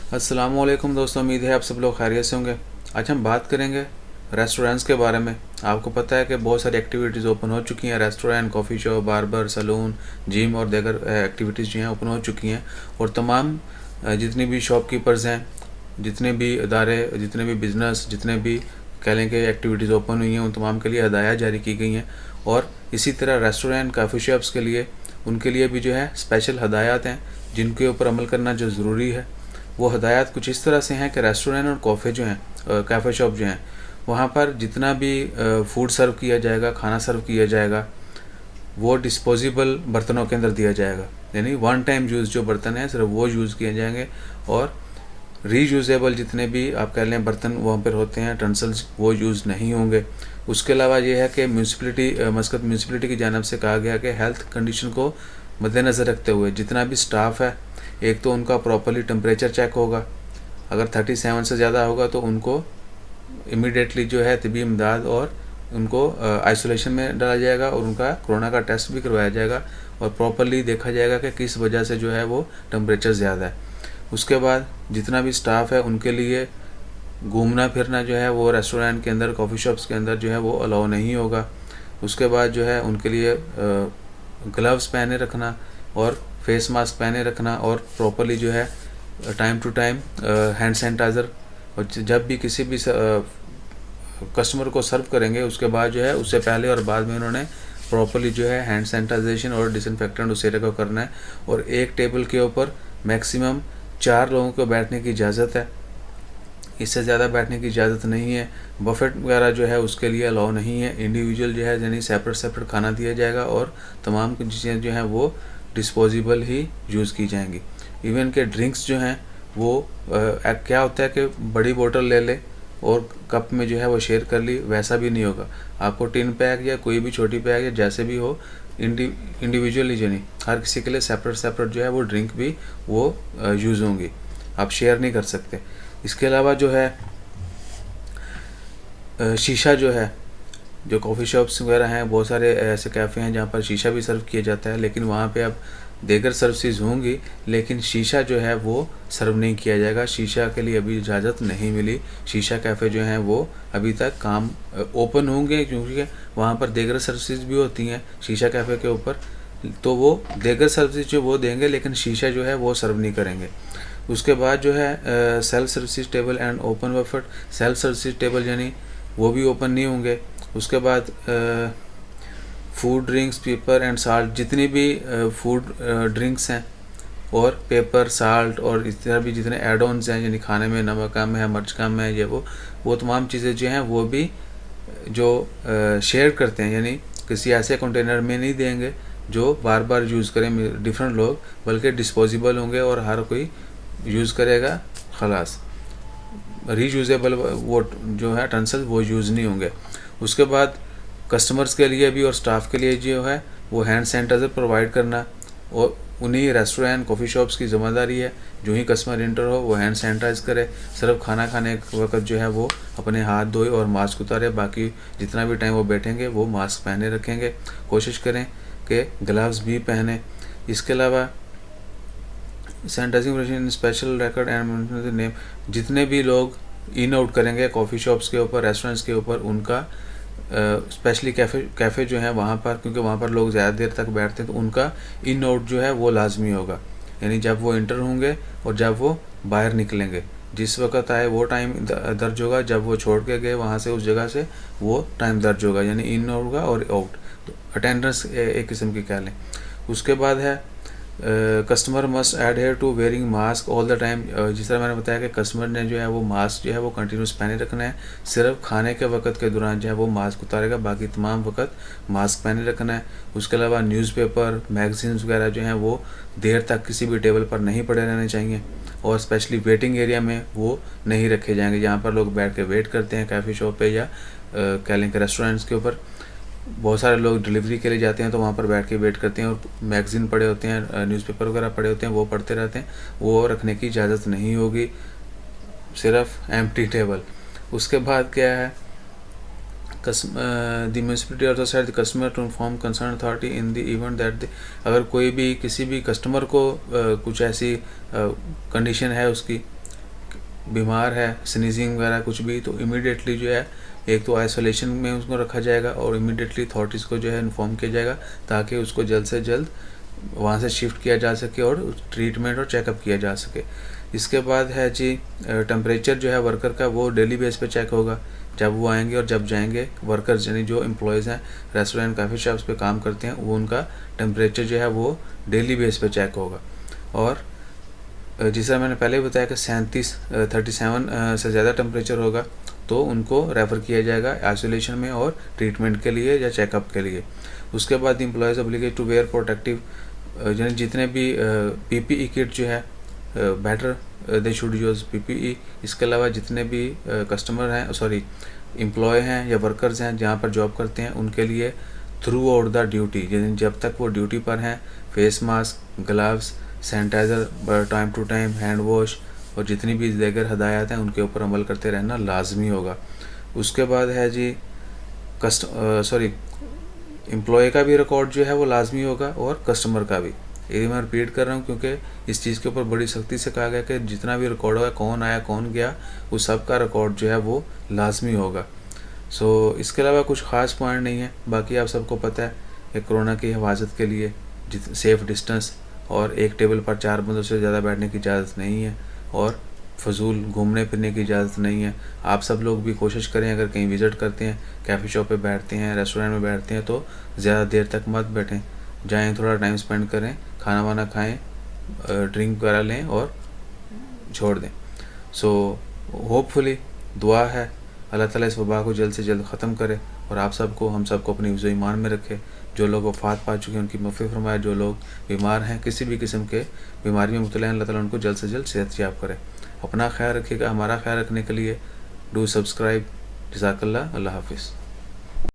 अस्सलामुअलैकुम दोस्तों, उम्मीद है आप सब लोग खैरियत से होंगे। आज हम बात करेंगे रेस्टोरेंट्स के बारे में। आपको पता है कि बहुत सारी एक्टिविटीज़ ओपन हो चुकी हैं। Restaurant, coffee shop, barber, salon, gym और दीगर एक्टिविटीज़ जो हैं ओपन हो चुकी हैं। और तमाम जितने भी शॉपकीपर्स हैं, जितने भी इदारे, जितने भी बिज़नेस, जितने भी कह लें कि एक्टिविटीज़ ओपन हुई हैं, उन तमाम के लिए हदायत जारी की गई हैं। और इसी तरह रेस्टोरेंट, काफ़ी शॉप्स के लिए, उनके लिए भी जो है स्पेशल हदायत हैं जिनके ऊपर अमल करना जो ज़रूरी है। वो हदायत कुछ इस तरह से हैं कि रेस्टोरेंट और कॉफ़े जो हैं, कैफ़े शॉप जो हैं, वहाँ पर जितना भी फूड सर्व किया जाएगा, खाना सर्व किया जाएगा, वो डिस्पोजेबल बर्तनों के अंदर दिया जाएगा। यानी वन टाइम यूज़ जो बर्तन हैं सिर्फ वो यूज़ किए जाएंगे। और रीयूजेबल जितने भी आप कह लें बर्तन वहाँ पर होते हैं, टेंसल्स, वो यूज़ नहीं होंगे। उसके अलावा ये है कि मस्कत म्यूनसिपलिटी की जानिब से कहा गया कि हेल्थ कंडीशन को मद्देनज़र रखते हुए जितना भी स्टाफ है, एक तो उनका प्रॉपरली टेम्परेचर चेक होगा। अगर 37 से ज़्यादा होगा तो उनको इमीडिएटली जो है तबी इमदाद और उनको आइसोलेशन में डाला जाएगा और उनका कोरोना का टेस्ट भी करवाया जाएगा और प्रॉपरली देखा जाएगा कि किस वजह से जो है वो टेम्परेचर ज़्यादा है। उसके बाद जितना भी स्टाफ है उनके लिए घूमना फिरना जो है वो रेस्टोरेंट के अंदर, कॉफ़ी शॉप्स के अंदर जो है वो अलाउ नहीं होगा। उसके बाद जो है उनके लिए ग्लव्स पहने रखना और फेस मास्क पहने रखना और प्रॉपरली जो है time to time hand sanitiser, और जब भी किसी भी कस्टमर को सर्व करेंगे उसके बाद जो है उससे पहले और बाद में उन्होंने प्रॉपरली जो है हैंड सैनिटाइजेशन और डिसइंफेक्टेंट उस एरिया को करना है। और एक टेबल के ऊपर मैक्सिमम 4 लोगों को बैठने की इजाज़त है, इससे ज़्यादा बैठने की इजाज़त नहीं है। बफेट वगैरह जो है उसके लिए अलाउ नहीं है। इंडिविजुअल जो है यानी सेपरेट खाना दिया जाएगा और तमाम चीज़ें जो हैं वो डिस्पोजेबल ही यूज़ की जाएंगी। इवन के ड्रिंक्स जो हैं वो क्या होता है कि बड़ी बोतल ले ले और कप में जो है वो शेयर कर ली, वैसा भी नहीं होगा। आपको टिन पैक या कोई भी छोटी पैक या जैसे भी हो, इंडिविजुअली जो नहीं, हर किसी के लिए सेपरेट जो है वो ड्रिंक भी वो यूज़ होंगी, आप शेयर नहीं कर सकते। इसके अलावा जो है शीशा जो है, जो कॉफ़ी शॉप्स वगैरह हैं, बहुत सारे ऐसे कैफ़े हैं जहाँ पर शीशा भी सर्व किया जाता है, लेकिन वहाँ पे अब देगर सर्विसेज होंगी लेकिन शीशा जो है वो सर्व नहीं किया जाएगा। शीशा के लिए अभी इजाज़त नहीं मिली। शीशा कैफ़े जो हैं वो अभी तक काम ओपन होंगे क्योंकि वहाँ पर देगर सर्विसेज भी होती हैं शीशा कैफ़े के ऊपर, तो वो देगर सर्विसेज जो वो देंगे लेकिन शीशा जो है वो सर्व नहीं करेंगे। उसके बाद जो है self service table and open Buffett, self service table यानी वो भी ओपन नहीं होंगे। उसके बाद food drinks, paper and salt, जितनी भी फूड ड्रिंक्स हैं और पेपर, साल्ट और इस तरह भी जितने एड ऑन्स हैं, यानी खाने में नमक कम है, मिर्च कम है, ये वो तमाम चीज़ें जो हैं वो भी जो शेयर करते हैं, यानी किसी ऐसे कंटेनर में नहीं देंगे जो बार बार यूज़ करें डिफरेंट लोग, बल्कि डिस्पोजेबल होंगे और हर कोई यूज़ करेगा, खलास। रीयूजेबल वो जो है टेंसल वो यूज़ नहीं होंगे। उसके बाद कस्टमर्स के लिए भी और स्टाफ के लिए जो है वो हैंड सैनिटाइज़र प्रोवाइड करना और उन्हीं रेस्टोरेंट, कॉफ़ी शॉप्स की ज़िम्मेदारी है, जो ही कस्टमर इंटर हो वो हैंड सैनिटाइज़ करे। सिर्फ खाना खाने के वक्त जो है वो अपने हाथ धोए और मास्क उतारे, बाकी जितना भी टाइम वो बैठेंगे वो मास्क पहने रखेंगे। कोशिश करें कि ग्लव्स भी पहने। इसके अलावा sanitising special record and name, जितने भी लोग इन आउट करेंगे कॉफ़ी शॉप्स के ऊपर, रेस्टोरेंट्स के ऊपर, उनका स्पेशली कैफ़े जो है वहाँ पर, क्योंकि वहाँ पर लोग ज़्यादा देर तक बैठते हैं, तो उनका इन आउट जो है वो लाजमी होगा। यानी जब वो इंटर होंगे और जब वो बाहर निकलेंगे, जिस वक्त आए वो टाइम दर्ज होगा, जब वो छोड़ के गए वहाँ से, उस जगह से, वो टाइम दर्ज होगा, यानी इन होगा और आउट, तो अटेंडेंस एक किस्म की कह लें। उसके बाद है customer must adhere to wearing mask all the time. जिस तरह मैंने बताया कि कस्टमर ने जो है वो मास्क जो है वो कंटिन्यूस पहने रखना है। सिर्फ खाने के वक्त के दौरान जो है वो मास्क उतारेगा, बाकी तमाम वक्त मास्क पहने रखना है। उसके अलावा न्यूज़पेपर, मैगजीन्स वगैरह जो हैं वो देर तक किसी भी टेबल पर नहीं पड़े रहने चाहिए और स्पेशली वेटिंग एरिया में वो नहीं रखे जाएंगे, जहाँ पर लोग बैठ के वेट करते हैं कैफ़े शॉप पे या कह लें कि रेस्टोरेंट्स के ऊपर। बहुत सारे लोग डिलीवरी के लिए जाते हैं तो वहाँ पर बैठ के वेट करते हैं और मैगज़ीन पड़े होते हैं, न्यूज़पेपर वगैरह पड़े होते हैं, वो पढ़ते रहते हैं, वो रखने की इजाज़त नहीं होगी, सिर्फ एम्प्टी टेबल। उसके बाद क्या है, the municipality also said the customer to inform concern authority in the event that अगर कोई भी किसी भी कस्टमर को कुछ ऐसी कंडीशन है उसकी बीमार है, स्नीजिंग वगैरह कुछ भी, तो इमीडिएटली जो है एक तो आइसोलेशन में उसको रखा जाएगा और इमीडिएटली अथॉरिटीज़ को जो है इन्फॉर्म किया जाएगा ताकि उसको जल्द से जल्द वहाँ से शिफ्ट किया जा सके और ट्रीटमेंट और चेकअप किया जा सके। इसके बाद है जी टेम्परेचर जो है वर्कर का वो डेली बेस पे चेक होगा। जब वो आएंगे और जब जाएंगे वर्कर्स यानी जो एम्प्लॉयज़ हैं रेस्टोरेंट काफ़ी शॉप्स पे काम करते हैं, वो उनका टेम्परेचर जो है वो डेली बेस पे चेक होगा। और जिस मैंने पहले बताया कि 37 से ज़्यादा टेम्परेचर होगा तो उनको रेफ़र किया जाएगा आइसोलेशन में और ट्रीटमेंट के लिए या चेकअप के लिए। उसके बाद employees obligate to wear protective, यानी जितने भी पीपीई किट जो है better they should use PPE. इसके अलावा जितने भी कस्टमर हैं सॉरी एम्प्लॉय हैं या वर्कर्स हैं जहाँ पर जॉब करते हैं उनके लिए थ्रू आउट द ड्यूटी, यानी जब तक वो ड्यूटी पर हैं face mask, gloves, sanitiser time to time, hand wash और जितनी भी दीगर हदायत हैं उनके ऊपर अमल करते रहना लाजमी होगा। उसके बाद है जी एम्प्लॉय का भी रिकॉर्ड जो है वो लाजमी होगा और कस्टमर का भी। ये मैं रिपीट कर रहा हूँ क्योंकि इस चीज़ के ऊपर बड़ी सख्ती से कहा गया कि जितना भी रिकॉर्ड होगा, कौन आया कौन गया, उस सब का रिकॉर्ड जो है वो लाजमी होगा। इसके अलावा कुछ ख़ास पॉइंट नहीं है। बाकी आप सबको पता है कि कोरोना की हिफाजत के लिए सेफ़ डिस्टेंस और एक टेबल पर 4 बंदों से ज़्यादा बैठने की इजाज़त नहीं है और फजूल घूमने फिरने की इजाज़त नहीं है। आप सब लोग भी कोशिश करें, अगर कहीं विज़िट करते हैं, कैफ़े शॉप पे बैठते हैं, रेस्टोरेंट में बैठते हैं तो ज़्यादा देर तक मत बैठें, जाएं थोड़ा टाइम स्पेंड करें, खाना वाना खाएं, ड्रिंक वगैरह लें और छोड़ दें। होपफुली दुआ है अल्लाह ताला इस वबा को जल्द से जल्द ख़त्म करे और आप सबको हम सबको अपनी हिफ्ज़ ईमान में रखे। जो लोग वफ़ात पा चुके हैं उनकी मग़फ़िरत फरमाए, जो लोग बीमार हैं किसी भी किस्म के बीमारी में मुब्तला हैं अल्लाह ताला उनको जल्द से जल्द सेहतयाब करे। अपना ख्याल रखिएगा। हमारा ख्याल रखने के लिए डू सब्सक्राइब। जज़ाकल्लाह। अल्लाह हाफ़िज़।